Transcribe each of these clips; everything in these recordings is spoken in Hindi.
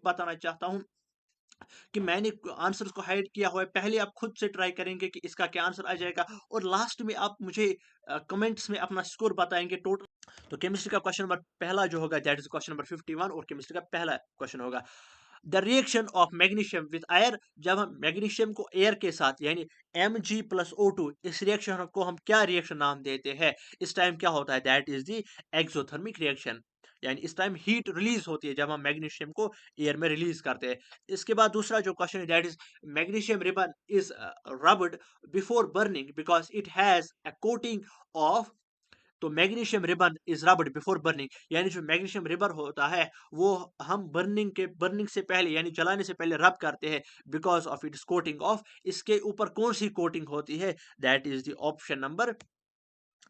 बताना चाहता हूँ कि मैंने आंसर्स को हाइड किया हुआ है। पहले आप खुद से ट्राई करेंगे कि इसका क्या आंसर आ जाएगा, और लास्ट में आप मुझे कमेंट्स में अपना स्कोर बताएंगे टोटल। तो केमिस्ट्री का क्वेश्चन नंबर पहला जो होगा दैट इज क्वेश्चन नंबर 51, और केमिस्ट्री का पहला क्वेश्चन होगा the reaction of magnesium with air. जब हम मैग्नीशियम को एयर के साथ यानी Mg+O2, इस रिएक्शन को हम क्या रिएक्शन नाम देते हैं? इस टाइम क्या होता है? That is the exothermic reaction, यानी इस टाइम हीट रिलीज होती है जब हम मैग्नीशियम को एयर में रिलीज करते हैं। इसके बाद दूसरा जो क्वेश्चन है that is magnesium ribbon is rubbed before burning because it has a coating of. तो magnesium ribbon is rubbed before burning, यानी जो मैग्नीशियम रिबन होता है वो हम बर्निंग से पहले यानी जलाने से पहले रब करते हैं because of its coating of. इसके ऊपर कौन सी कोटिंग होती है? That is the option number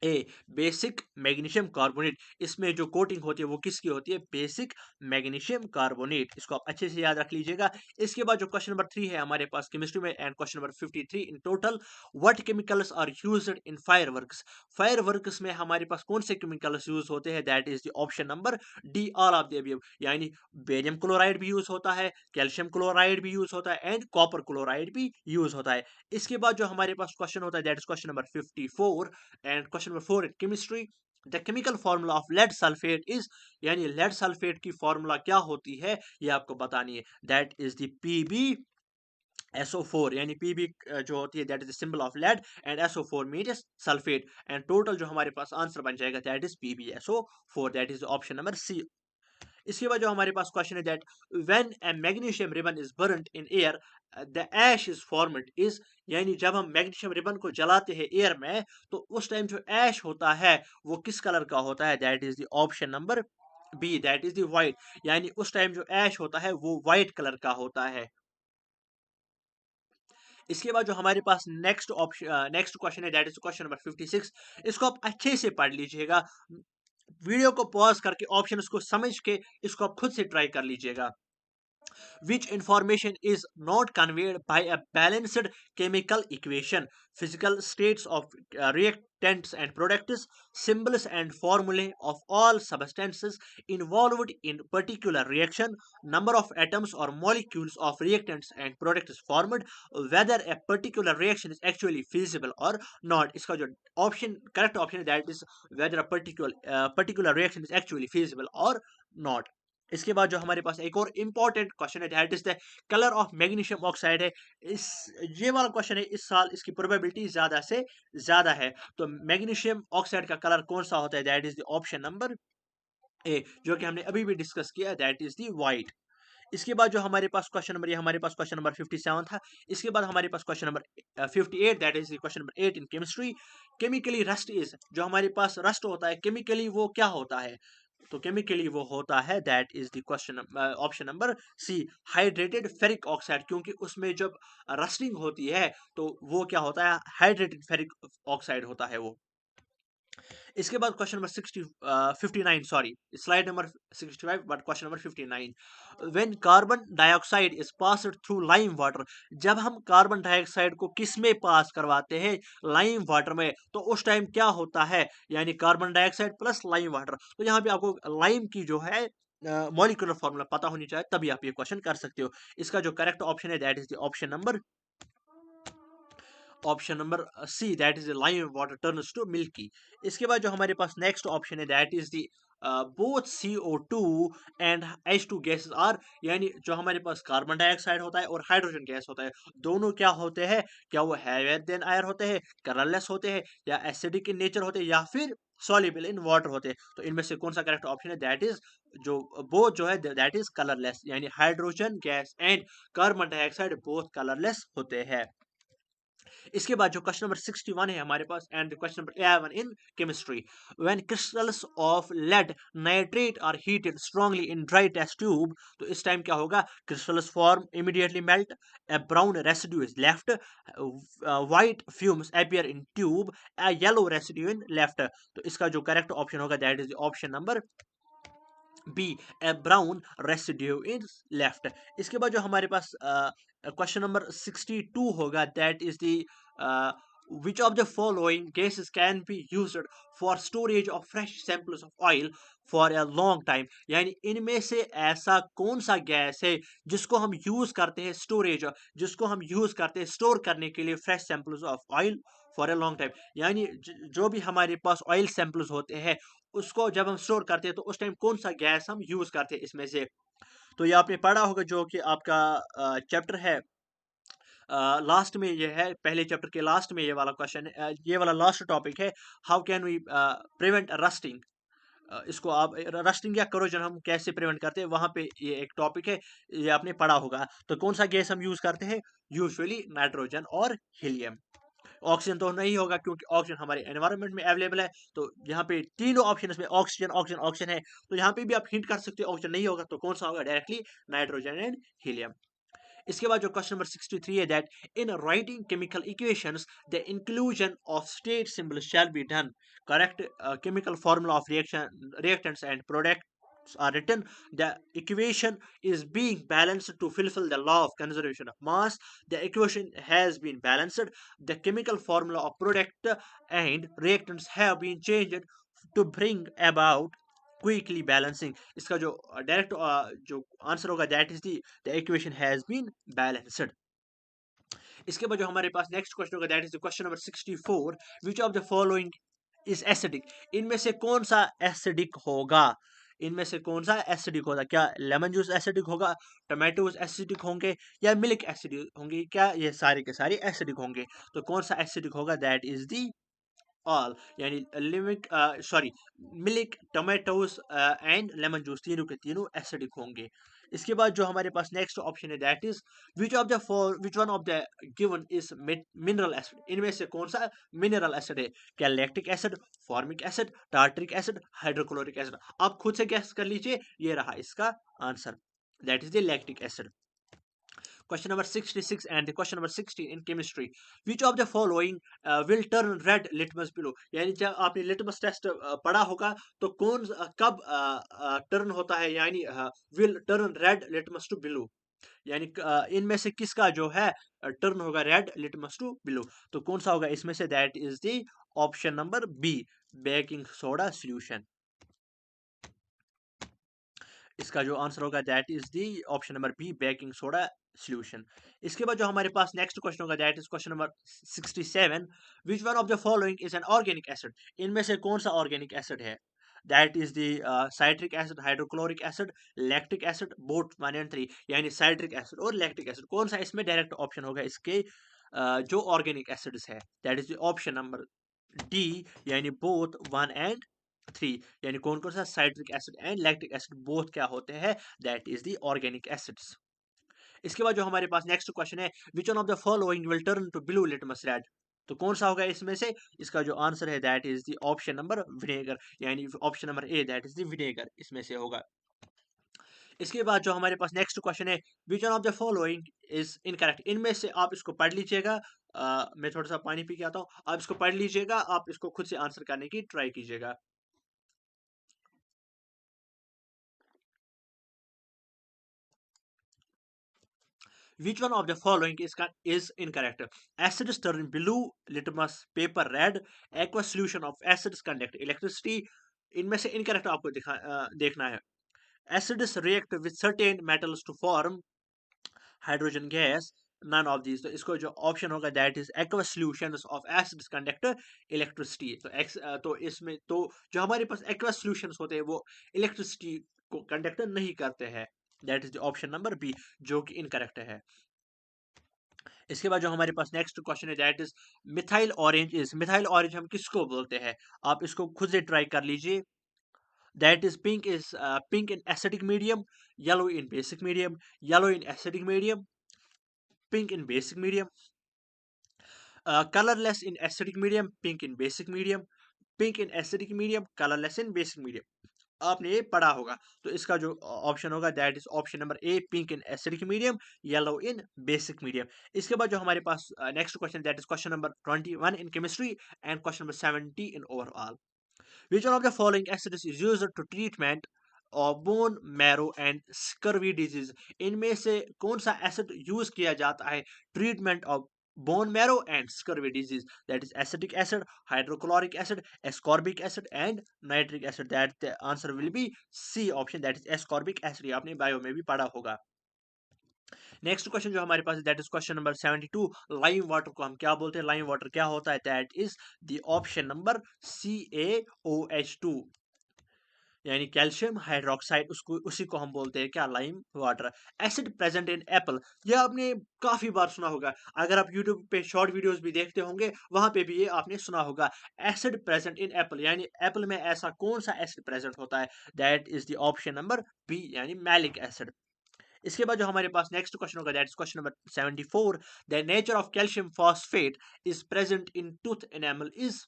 A, basic magnesium carbonate. इसमें जो कोटिंग होती है वो किसकी होती है? Basic magnesium carbonate. इसको आप अच्छे से याद रख लीजिएगा। इसके बाद जो क्वेश्चन नंबर 3 है हमारे पास केमिस्ट्री में, and question number 53 in total, what chemicals are used in fireworks. Fireworks में हमारे पास कौन से केमिकल्स यूज होते हैं? That is the option number D, all of the above, यानी बेरियम क्लोराइड भी यूज होता है, कैल्शियम क्लोराइड भी यूज होता है, एंड कॉपर क्लोराइड भी यूज होता है। इसके बाद जो हमारे पास क्वेश्चन होता है that is question number 54, and question number 4 in chemistry, the chemical formula of lead sulphate is, यानी लेड सल्फेट की फार्मूला क्या होती है ये आपको बतानी है। दैट इज द PbSO4, यानी Pb जो होती है that is the symbol of lead, and SO4 means sulphate, and total जो हमारे पास आंसर बन जाएगा that is PbSO4, that is option number C. इसके बाद जो हमारे पास क्वेश्चन है that when a magnesium ribbon is burned in air the ash is formed is, यानी जब हम मैग्नीशियम रिबन को जलाते हैं एयर में तो उस टाइम जो ऐश होता है वो किस कलर का होता है? That is the option number B, that is the white, यानी उस टाइम जो ऐश होता है वो वाइट कलर का होता है। इसके बाद जो हमारे पास नेक्स्ट क्वेश्चन है दैट इज क्वेश्चन नंबर 56। इसको आप अच्छे से पढ़ लीजिएगा, वीडियो को पॉज करके ऑप्शंस को समझ के इसको आप खुद से ट्राई कर लीजिएगा। which information is not conveyed by a balanced chemical equation, physical states of reactants and products, symbols and formulae of all substances involved in particular reaction, number of atoms or molecules of reactants and products formed, whether a particular reaction is actually feasible or not. इसका जो ऑप्शन करेक्ट ऑप्शन है that is whether a particular reaction is actually feasible or not. इसके बाद जो हमारे पास एक और इंपॉर्टेंट क्वेश्चन है that is the colour of magnesium oxide है। इस ये वाला क्वेश्चन है, इस साल इसकी प्रोबेबिलिटी ज्यादा से ज्यादा है। तो मैग्नीशियम ऑक्साइड का कलर कौन सा होता है? That is the option number ए, जो कि हमने अभी भी डिस्कस किया, दैट इज द वाइट। इसके बाद जो हमारे पास क्वेश्चन नंबर, ये हमारे पास क्वेश्चन नंबर 57 था। इसके बाद हमारे पास question number 58 that is question number 8 in chemistry, chemically rust is, जो हमारे पास रस्ट होता है केमिकली वो क्या होता है? तो केमिकली वो होता है that is the question option number C, hydrated ferric oxide, क्योंकि उसमें जब रस्टिंग होती है तो वो क्या होता है? हाइड्रेटेड फेरिक ऑक्साइड होता है वो। इसके बाद question number 59, sorry slide number 65 but question number 59, when carbon dioxide is passed through lime water, जब हम कार्बन डाइऑक्साइड को किस में पास करवाते हैं? लाइम वाटर में। तो उस टाइम क्या होता है? यानी carbon dioxide plus lime water. तो यहाँ पे आपको लाइम की जो है मॉलिक्यूलर फॉर्मूला पता होनी चाहिए, तभी आप ये क्वेश्चन कर सकते हो। इसका जो करेक्ट ऑप्शन है that is the option number C, that is lime water turns to milky. इसके बाद जो हमारे पास नेक्स्ट ऑप्शन है that is the both CO2 and H2 gases are, यानी जो हमारे पास कार्बन डाइऑक्साइड होता है और हाइड्रोजन गैस होता है, दोनों क्या होते हैं? क्या वो हैवियर देन एयर होते हैं, कलरलेस होते हैं, या एसिडिक इन नेचर होते हैं, या फिर सॉल्युबल इन वाटर होते हैं? तो इनमें से कौन सा करेक्ट ऑप्शन है? दैट इज जो बोथ जो है दैट इज कलरलेस, यानी hydrogen gas and carbon dioxide both colourless होते हैं। इसके बाद जो क्वेश्चन नंबर 61 है हमारे पास, and question number 11 in chemistry, when crystals of lead nitrate are heated strongly in dry test tube, तो इस टाइम क्या होगा? Crystals form immediately melt, a brown residue is left, white fumes appear in tube, a yellow residue in left। तो इसका जो करेक्ट ऑप्शन होगा that is option number B, a brown residue is left. इसके बाद जो हमारे पास क्वेश्चन नंबर 62 होगा that is the Which of the following gases can be used for storage of fresh samples of oil for a long time? यानी इनमें से ऐसा कौन सा गैस है जिसको हम यूज करते हैं स्टोरेज, जिसको हम यूज करते हैं स्टोर करने के लिए fresh samples of oil for a long time. यानी जो भी हमारे पास ऑयल सैंपल्स होते हैं उसको जब हम स्टोर करते हैं तो उस टाइम कौन सा गैस हम यूज करते हैं इसमें से। तो ये आपने पढ़ा होगा जो कि आपका चैप्टर है लास्ट में, ये है पहले चैप्टर के लास्ट में ये वाला क्वेश्चन है, ये वाला लास्ट टॉपिक है, how can we prevent rusting. इसको आप रस्टिंग या करोजन हम कैसे प्रिवेंट करते हैं, वहां पे ये एक टॉपिक है, ये आपने पढ़ा होगा। तो कौन सा गैस हम यूज करते हैं, यूजुअली नाइट्रोजन और हीलियम। ऑक्सीजन तो नहीं होगा क्योंकि ऑक्सीजन हमारे एनवायरनमेंट में अवेलेबल है। तो यहाँ पे तीनों ऑप्शन में ऑक्सीजन ऑक्सीजन ऑक्सीजन है, तो यहाँ पे भी आप हिंट कर सकते हो ऑक्सीजन नहीं होगा तो कौन सा होगा, डायरेक्टली नाइट्रोजन एंड हीलियम। इसके बाद जो क्वेश्चन नंबर 63 है, that in writing chemical equations the inclusion of state symbol shall be done correct. Chemical formula of reaction reactants and products are written, the equation is being balanced to fulfill the law of conservation of mass. The equation has been balanced, the chemical formula of product and reactants have been changed to bring about quickly balancing. इसका जो डायरेक्ट जो आंसर होगा that is the equation has been balanced. इसके बाद जो हमारे पास नेक्स्ट क्वेश्चन होगा that is the question number 64, which of the following is acidic. इनमें से कौन सा एसिडिक होगा, इनमें से कौन सा एसिडिक होगा, क्या लेमन जूस एसिडिक होगा, टोमेटोज एसिडिक होंगे या मिल्क एसिडिक होंगे, क्या ये सारे के सारे एसिडिक होंगे। तो कौन सा एसिडिक होगा, दैट इज दी ऑल, यानी लिमिक sorry milk tomatoes and lemon juice तीनों के तीनों एसिडिक होंगे। इसके बाद जो हमारे पास नेक्स्ट ऑप्शन है that is which one of the given is mineral acid. इनमें से कौन सा मिनरल एसिड है, क्या lactic acid, formic acid, tartaric acid, hydrochloric acid. आप खुद से गैस कर लीजिए, ये रहा इसका answer, that is the lactic acid. Question number 66 and the question number 60 in chemistry. Which of the following will turn red litmus below? यानी जब आपने लिटमस टेस्ट पढ़ा होगा तो कौन कब टर्न होता है, यानी will turn red litmus to blue। यानी इनमें से किसका जो है टर्न होगा रेड लिटमस टू ब्लू। तो कौन सा होगा इसमें से, that is the option number B, baking soda solution. इसका जो आंसर होगा that is the option number B, baking soda solution. इसके बाद जो हमारे पास नेक्स्ट क्वेश्चन होगा that is question number 67, which one of the following is an organic acid. इनमें से कौन सा ऑर्गेनिक एसिड है, that is the citric acid, hydrochloric acid, lactic acid, both 1 and 3। यानी साइट्रिक एसिड और लैक्टिक एसिड, कौन सा इसमें डायरेक्ट ऑप्शन होगा इसके जो ऑर्गेनिक एसिड्स है, that is the option number D, यानी बोथ 1 and 3। यानी कौन कौन सा citric acid and lactic acid both क्या होते हैं, that is the organic acids. इसके बाद जो हमारे पास नेक्स्ट क्वेश्चन है, which one of the following will turn to blue litmus red. तो कौन सा होगा इसमें से, इसका जो आंसर है that is the option number vinegar, यानी option number A, that is the vinegar इसमें से होगा। इसके बाद जो हमारे पास नेक्स्ट क्वेश्चन है, which one of the following is incorrect. इनमें से आप इसको पढ़ लीजिएगा, मैं थोड़ा सा पानी पी के आता हूँ, आप इसको पढ़ लीजिएगा, आप इसको खुद से आंसर करने की ट्राई कीजिएगा। Which one of the following is incorrect? Acids turn blue, litmus paper red, aqueous solution of acids conduct electricity। इनमें से incorrect आपको देखना है। Acids react with certain metals to form hydrogen gas, none of these। तो इसको जो ऑप्शन होगा that is aqueous solutions of acids conduct electricity। तो इसमें तो जो हमारे पास aqueous solutions होते हैं वो इलेक्ट्रिसिटी को कंडक्ट नहीं करते हैं, that is the option number B, जो कि इनकरेक्ट है। इसके बाद जो हमारे पास नेक्स्ट क्वेश्चन है that is methyl orange is. Methyl orange हम किसको बोलते हैं, आप इसको खुद से ट्राई कर लीजिए। That is pink in acidic medium, yellow in basic medium, yellow in acidic medium, pink in basic medium, colourless in acidic medium, pink in basic medium, pink in acidic medium, colourless in basic medium. आपने ये पढ़ा होगा। तो इसका जो ऑप्शन होगा that is option number A, pink in acidic medium, yellow in basic medium. इसके बाद जो हमारे पास next question that is question number 21 in chemistry and question number 70 in overall. Which one of the following acids is used to treatment of bone marrow and scurvy disease. इनमें से कौन सा एसिड यूज किया जाता है treatment of bone marrow and scurvy disease. That is acetic acid, hydrochloric acid, ascorbic acid and nitric acid. That the answer will be C option, that is ascorbic acid. ये आपने बायो में भी पढ़ा होगा. नेक्स्ट क्वेश्चन जो हमारे पास है that is question number 72. Lime water को हम क्या बोलते हैं, लाइम वाटर क्या होता है, that is the option number CaOH2, यानी कैल्शियम हाइड्रोक्साइड, उसको उसी को हम बोलते हैं क्या, lime water. Acid present in Apple, ये आपने काफी बार सुना होगा, अगर आप यूट्यूब पे शॉर्ट वीडियोस भी देखते होंगे वहां पे भी ये आपने सुना होगा. एसिड प्रेजेंट इन एप्पल, यानी एप्पल में ऐसा कौन सा एसिड प्रेजेंट होता है, that is the option number B, यानी मैलिक एसिड. इसके बाद जो हमारे पास नेक्स्ट क्वेश्चन होगा that is question number 74. The nature of calcium phosphate is present in tooth enamel is,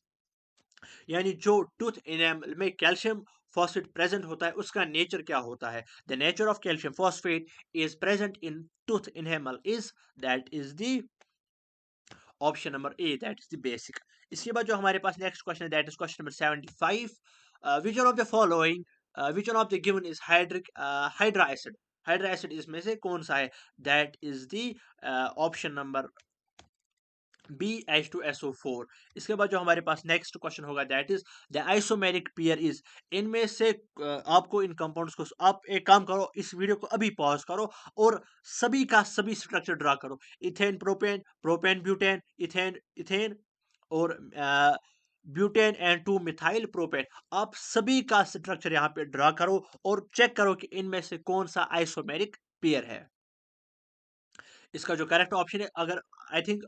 यानी जो टूथ एनामल में कैल्शियम फॉस्फेट प्रेजेंट होता है उसका नेचर क्या होता है. The nature of calcium phosphate is present in tooth enamel is, that is the option number A, that is the basic. इसके बाद जो हमारे पास नेक्स्ट क्वेश्चन है that is question number 75. Which one of the following, which one of the given is hydra acid, hydra acid इसमें से कौन सा है, that is the option number BH2SO4. इसके बाद जो हमारे पास नेक्स्ट क्वेश्चन होगा that is the isomeric pair is, इनमें से आपको इन कंपाउंड्स को, आप एक काम करो इस वीडियो को अभी पॉज करो और सभी का सभी स्ट्रक्चर ड्रा करो. Ethane propane, propane butane, ethane ethane और ब्यूटेन एंड 2 मिथाइल प्रोपेन, आप सभी का स्ट्रक्चर यहाँ पे ड्रा करो और चेक करो कि इनमें से कौन सा आइसोमेरिक पेयर है. इसका जो करेक्ट ऑप्शन है, अगर आई थिंक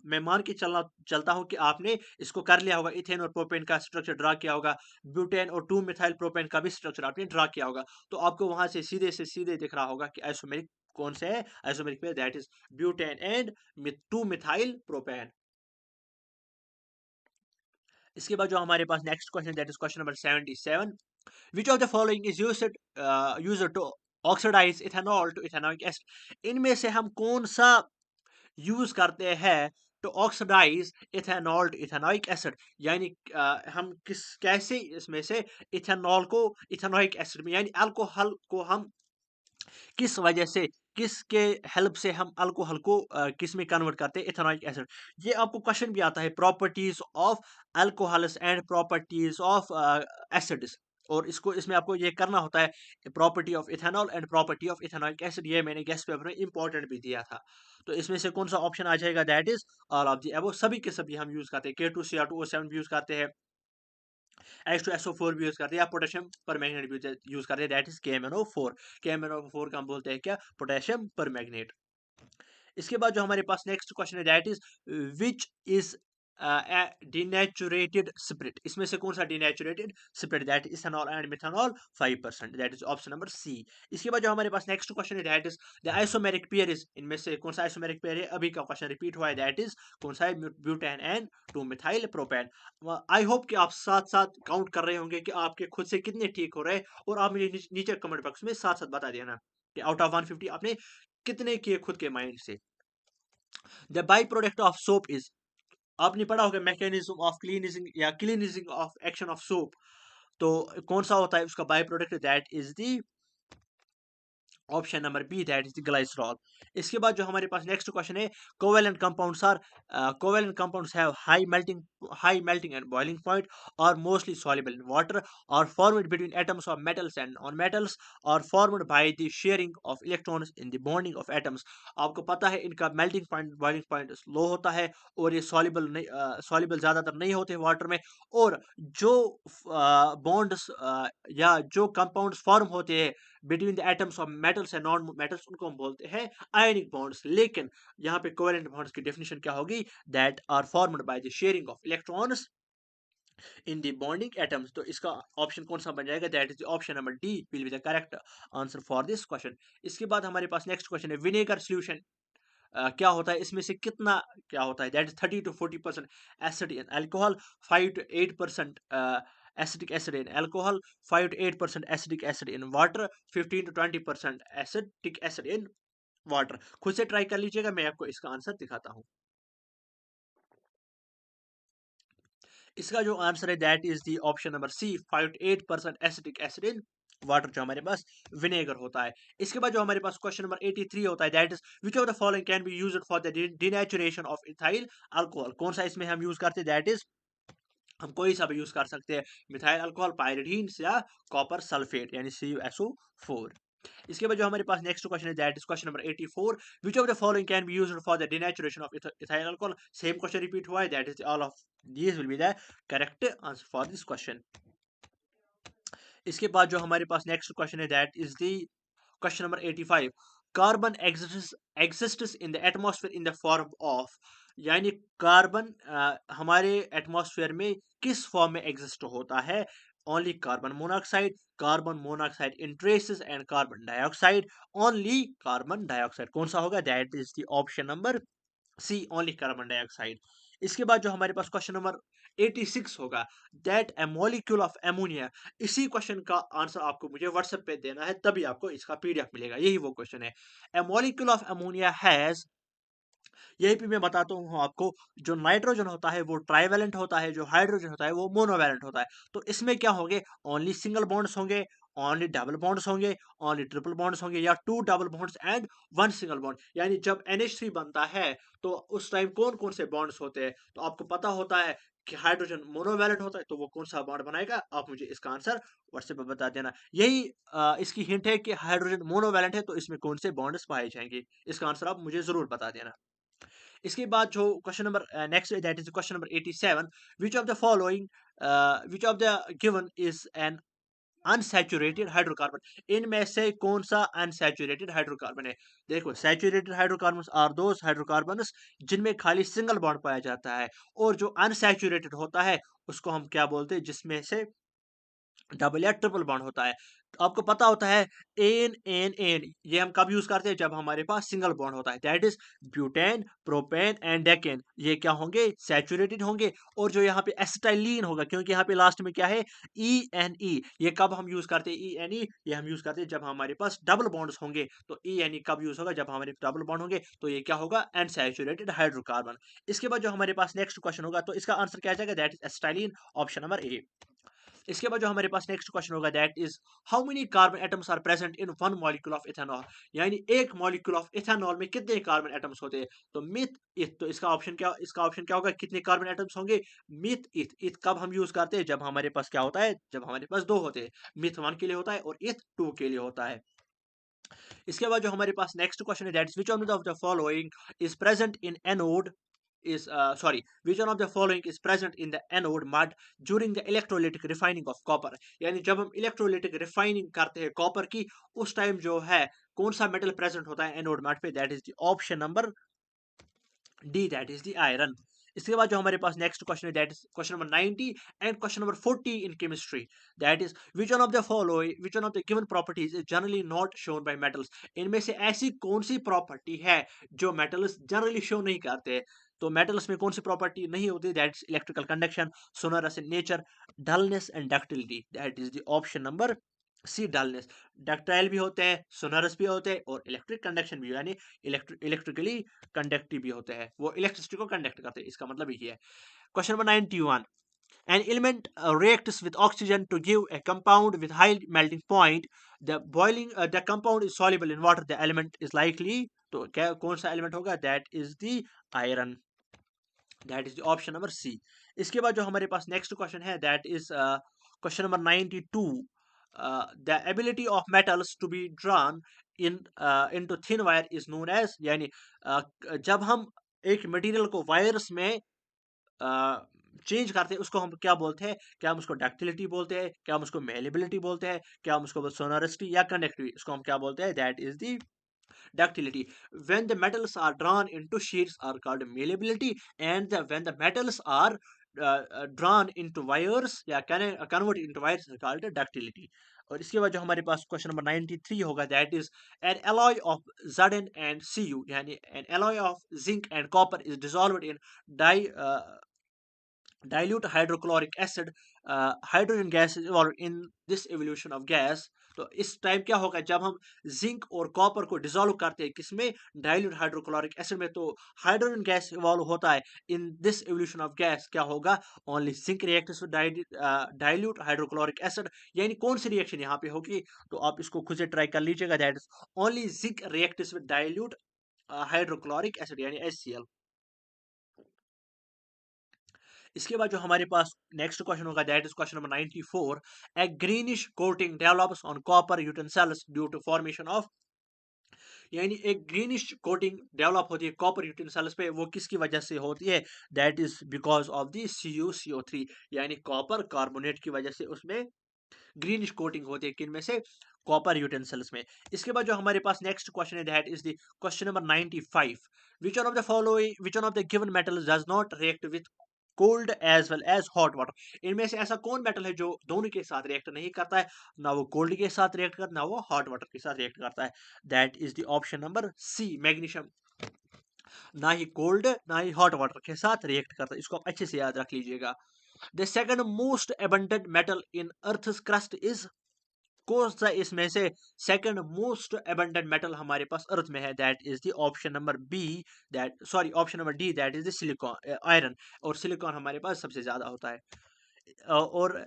मैं मान के चलता हूं कि आपने इसको कर लिया होगा, इथेन और प्रोपेन का स्ट्रक्चर ड्रा किया होगा, ब्यूटेन और 2 मिथाइल प्रोपेन का भी स्ट्रक्चर आपने ड्रा किया होगा, तो आपको वहां से सीधे दिख रहा होगा कि आइसोमेरिक कौन से है, isomeric pair that is butane and 2 methyl propane. इसके बाद जो हमारे पास next question that is question number 77. Which of the following is used to oxidise ethanol to ethanoic acid, इनमें से हम कौन सा यूज करते हैं to oxidise ethanol to ethanoic acid, यानी हम कैसे इसमें से इथेनॉल को इथेनॉइक एसिड में, यानी अल्कोहल को हम किस वजह से, किसके हेल्प से हम अल्कोहल को किस में कन्वर्ट करते हैं, इथेनॉइक एसिड. ये आपको क्वेश्चन भी आता है, properties of alcohols and properties of acids, और इसको इसमें आपको ये करना होता है, property of ethanol and property of ethanoic acid. ये मैंने गेस्ट पेपर में इंपॉर्टेंट भी दिया था. तो इसमें से कौन सा ऑप्शन आ जाएगा, that is all of the above, सभी के सभी हम यूज करते हैं, K2Cr2O7 भी यूज करते हैं, H2SO4 भी यूज करते हैं, या पोटेशियम परमैंगनेट भी यूज करते हैं, दैट इज KMnO4. KMnO4 का हम बोलते हैं क्या, पोटेशियम परमैंगनेट. इसके बाद जो हमारे पास नेक्स्ट क्वेश्चन है that is which is denatured spirit, इसमें से कौन सा denatured spirit, that is ethanol and methanol 5%, that is option number C. इसके बाद जो हमारे पास नेक्स्ट क्वेश्चन है that is the isomeric pair is, इनमें से कौन सा आइसोमेरिक पेयर है, अभी का क्वेश्चन रिपीट हुआ है, दैट इज कौन सा है, butane and 2 methyl propane. I hope कि आप साथ साथ काउंट कर रहे होंगे कि आपके खुद से कितने ठीक हो रहे हैं, और आप मुझे नीचे कमेंट बॉक्स में साथ साथ बता देना कि आउट ऑफ 150 आपने कितने किए खुद के माइंड से. The by product of soap is, आपने पढ़ा होगा मैकेनिज्म ऑफ क्लीनिजिंग या cleansing of action of soap, तो कौन सा होता है उसका by product, that is the option number B, that is the glycerol. इसके बाद जो हमारे पास नेक्स्ट क्वेश्चन है, covalent compounds are, covalent compounds have high melting and boiling point और mostly soluble in water or formed between atoms of metals and non-metals or formed by the sharing of electrons in the bonding of atoms. आपको पता है इनका मेल्टिंग पॉइंट बॉइलिंग पॉइंट लो होता है, और ये सॉल्युबल नहीं, सॉल्युबल ज्यादातर नहीं होते वाटर में, और जो बॉन्ड्स या जो कंपाउंड्स फॉर्म होते हैं between the atoms of metals and non metals, उनको हम बोलते हैं आयनिक बॉन्ड्स. लेकिन यहाँ पे कोवेलेंट बॉन्ड्स की डेफिनेशन क्या होगी, that are formed by the sharing of electrons in the bonding atoms. तो इसका ऑप्शन कौन सा बन जाएगा, that is option number D will be the correct answer for this question. इसके बाद हमारे पास नेक्स्ट क्वेश्चन है, विनेगर सोल्यूशन क्या होता है, इसमें से कितना क्या होता है, that is 30 to 40% acid in alcohol, 5 to 8% acidic acid in alcohol, 5 to 8% acidic acid in water, 15 to 20% acidic acid in water. खुद से ट्राई कर लीजिएगा, मैं आपको इसका आंसर दिखाता हूं. इसका जो आंसर है that is the option number C, 5 to 8% acidic acid in water जो हमारे पास विनेगर होता है। इसके बाद जो हमारे पास क्वेश्चन नंबर 83 होता है, that is which of the following can be used for the denaturation of ethyl alcohol. कौन सा इसमें हम यूज करते हैं, दैट इज हम कोई सा भी यूज कर सकते हैं, मिथाइल अल्कोहल, पायरिडीन या कॉपर सल्फेट यानी CuSO4। इसके बाद जो हमारे पास नेक्स्ट क्वेश्चन है, that is question number 84, which of the following can be used for the denaturation of ethyl alcohol. Same question repeat हुआ है, that is all of these will be the correct answer for this question. इसके बाद जो हमारे पास नेक्स्ट क्वेश्चन है, that is the question number 85, carbon exists in the atmosphere in the form of, यानी कार्बन हमारे एटमॉस्फेयर में किस फॉर्म में एग्जिस्ट होता है। Only carbon monoxide, carbon monoxide in traces and carbon dioxide, only carbon dioxide. कौन सा होगा, that is the option number C, only carbon dioxide. इसके बाद जो हमारे पास क्वेश्चन नंबर 86 होगा, that a molecule of ammonia. इसी क्वेश्चन का आंसर आपको मुझे व्हाट्सएप पे देना है, तभी आपको इसका PDF मिलेगा, यही वो क्वेश्चन है। ए मॉलिक्यूल ऑफ एमोनिया हैज, यही पे मैं बताता हूँ आपको, जो नाइट्रोजन होता है वो ट्राइवेलेंट होता है, जो हाइड्रोजन होता है वो मोनोवेलेंट होता है। तो इसमें क्या होंगे, ओनली सिंगल बॉन्ड्स होंगे, ओनली डबल बॉन्ड्स होंगे, ओनली ट्रिपल बॉन्ड्स होंगे, या 2 double bonds and 1 single bond. यानी जब NH3 बनता है तो उस टाइम कौन कौन से बॉन्ड्स होते हैं, तो आपको पता होता है कि हाइड्रोजन मोनोवेलेंट होता है, तो वो कौन सा बॉन्ड बनाएगा, आप मुझे इसका आंसर व्हाट्सएप पर बता देना। यही इसकी हिंट है कि हाइड्रोजन मोनोवेलेंट है तो इसमें कौन से बॉन्ड्स पाए जाएंगे, इसका आंसर आप मुझे जरूर बता देना। इसके बाद जो question number next, that is question number 87, which of the following, which of the given is an unsaturated hydrocarbon. इनमें से कौन सा अनसैचुरेटेड हाइड्रोकार्बन है। देखो, saturated hydrocarbon are those hydrocarbons जिनमें खाली सिंगल बॉन्ड पाया जाता है, और जो अनसैचुरेटेड होता है उसको हम क्या बोलते हैं, जिसमें से डबल या ट्रिपल बॉन्ड होता है। तो आपको पता होता है एन एन एन, ये हम कब यूज करते हैं, जब हमारे पास सिंगल बॉन्ड होता है, that is butane, propane and decane, ये क्या होंगे, सैचुरेटेड होंगे। और जो यहाँ पे एसिटाइलिन होगा, क्योंकि यहाँ पे लास्ट में क्या है, ENE, ये कब हम यूज करते हैं, ENE ये हम यूज करते हैं जब हमारे पास डबल बॉन्ड्स होंगे। तो ENE कब यूज होगा, जब हमारे डबल बॉन्ड होंगे, तो ये क्या होगा, अनसैचुरेटेड हाइड्रोकार्बन। इसके बाद जो हमारे पास नेक्स्ट क्वेश्चन होगा, तो इसका आंसर क्या आ जाएगा, that is acetylene, option number A. इसके बाद जो हमारे पास नेक्स्ट क्वेश्चन होगा, that is how many carbon atoms are present in one molecule of ethanol. यानी एक मॉलिक्यूल ऑफ इथेनॉल में कितने कार्बन एटम्स होते हैं, तो मिथ इथ, तो इसका ऑप्शन क्या होगा, कितने कार्बन एटम्स होंगे, मिथ इथ। इथ कब हम यूज करते हैं, जब हमारे पास क्या होता है, जब हमारे पास दो होते हैं, मिथ 1 के लिए होता है और इथ 2 के लिए होता है। इसके बाद जो हमारे पास नेक्स्ट क्वेश्चन है, that is which one of the following is present in anode is sorry, which one of the following is present in the anode mud during the electrolytic refining of copper। यानी जब हम इलेक्ट्रोलिटिक रिफाइनिंग करते हैं कॉपर की, उस टाइम जो है कौन सा मेटल प्रेजेंट होता है एनोड मड पे, that is the option number D, that is the iron. इसके बाद जो हमारे पास नेक्स्ट क्वेश्चन है, that is question number 90 and question number 40 in chemistry, that is which one of the following, which one of the given properties is generally not shown by metals. इनमें से ऐसी कौन सी प्रॉपर्टी है जो मेटल्स जनरली शो नहीं करते। तो मेटल्स में कौन सी प्रॉपर्टी नहीं होती, that is electrical conduction, sonorous in nature, dullness and ductility, that is the option number C, dullness. Ductile भी होते हैं, सोनरस भी होते हैं, और इलेक्ट्रिक कंडक्शन भी, यानी इलेक्ट्रिकली कंडक्टिव भी होते हैं, वो इलेक्ट्रिसिटी को कंडक्ट करते हैं, इसका मतलब यही है। Question number 91, an element reacts with oxygen to give a compound with high melting point, the compound is soluble in water, the element is likely, तो क्या कौन सा एलिमेंट होगा, that is the iron, that is the option number C. इसके बाद जो हमारे पास नेक्स्ट क्वेश्चन है, that is question number 92, the ability of metals to be drawn in into thin wire is known as, यानी जब हम एक मटेरियल को वायर्स में चेंज करते हैं, उसको हम क्या बोलते हैं, क्या हम उसको डक्टिलिटी बोलते हैं, क्या हम उसको मेलेबिलिटी बोलते हैं, क्या हम उसको सोनोरिटी या कंडक्टिविटी, इसको हम क्या बोलते हैं, that is the ductility। When the metals are drawn into sheets are called malleability, and when the metals are drawn into wires या converted into wires is called ductility। और इसके बाद जो हमारे पास क्वेश्चन नंबर 93 होगा, that is an alloy of Zn and Cu, यानी an alloy of zinc and copper is dissolved in di dilute hydrochloric acid, hydrogen gas is involved in this evolution of gas, तो इस टाइम क्या होगा, जब हम जिंक और कॉपर को डिसॉल्व करते हैं किसमें, डाइल्यूट हाइड्रोक्लोरिक एसिड में, तो हाइड्रोजन गैस इवॉल्व होता है। In this evolution of gas क्या होगा, only zinc reacts with dilute hydrochloric acid. यानी कौन सी रिएक्शन यहाँ पे होगी, तो आप इसको खुद से ट्राई कर लीजिएगा, that is only zinc reacts with dilute hydrochloric acid यानी HCl। इसके बाद जो हमारे पास नेक्स्ट क्वेश्चन होगा, that is question number 94। A greenish coating develops on copper utensils due to formation of, यानी एक ग्रीनिश कोटिंग डेवलप होती है कॉपर यूटेंसिल्स पे, वो किसकी वजह से होती है, that is because of the CuCO3, यानी कॉपर कार्बोनेट की वजह से उसमें ग्रीनिश कोटिंग होती है, किन में से, कॉपर यूटेंसिल्स में। इसके बाद जो हमारे पास नेक्स्ट क्वेश्चन है, that is the question number 95। Which one of the given metals does not react with cold as well as hot water. इनमें से ऐसा कौन मेटल है जो दोनों के साथ रिएक्ट नहीं करता है, ना वो कोल्ड के साथ रिएक्ट करता है, ना वो हॉट वाटर के साथ रिएक्ट करता है, that is the option number C, magnesium. ना ही कोल्ड ना ही हॉट वाटर के साथ रिएक्ट करता है, इसको आप अच्छे से याद रख लीजिएगा। The second most abundant metal in earth's crust is, कौन सा इसमें से सेकंड मोस्ट एबंडेंट मेटल हमारे पास अर्थ में है, that is the option number B, that sorry option number D, that is the silicon iron. और सिलिकॉन हमारे पास सबसे ज्यादा होता है। और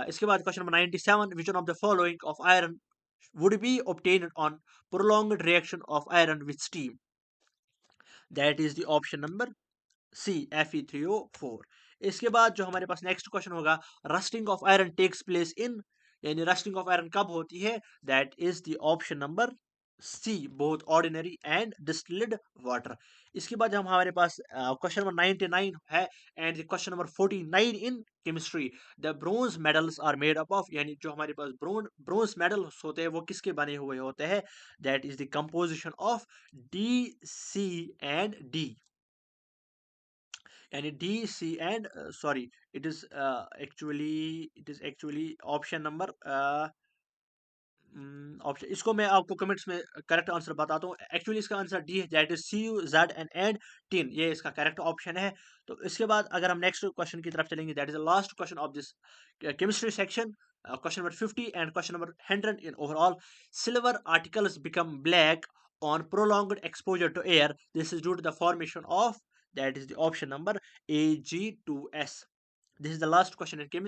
इसके बाद question number 97, which one of the following of iron would be obtained on prolonged reaction of iron with steam, that is the option number C, Fe3O4। इसके बाद जो हमारे पास नेक्स्ट क्वेश्चन होगा, rusting of iron takes place in, यानी रस्टिंग ऑफ आयरन कब होती है, that is the option number C, both ordinary and distilled water. इसके बाद हम हमारे पास क्वेश्चन नंबर 99 है, and question number 49 in chemistry. The bronze medals are made up of, यानी जो हमारे पास ब्रोंज मेडल्स होते हैं वो किसके बने हुए होते हैं, that is the composition of D, C and D, यानी DC and sorry, it is actually option number option, इसको मैं आपको कमेंट्स में करेक्ट आंसर बताता हूँ। एक्चुअली इसका आंसर डी है, that is CuZn and tin, ये इसका करेक्ट ऑप्शन है। तो इसके बाद अगर हम नेक्स्ट क्वेश्चन की तरफ चलेंगे, that is the last question of this chemistry section, question number 50 and question number 100 in overall. Silver articles become black on prolonged exposure to air, this is due to the formation of, that is the option number Ag2S। This is the last question in chemistry.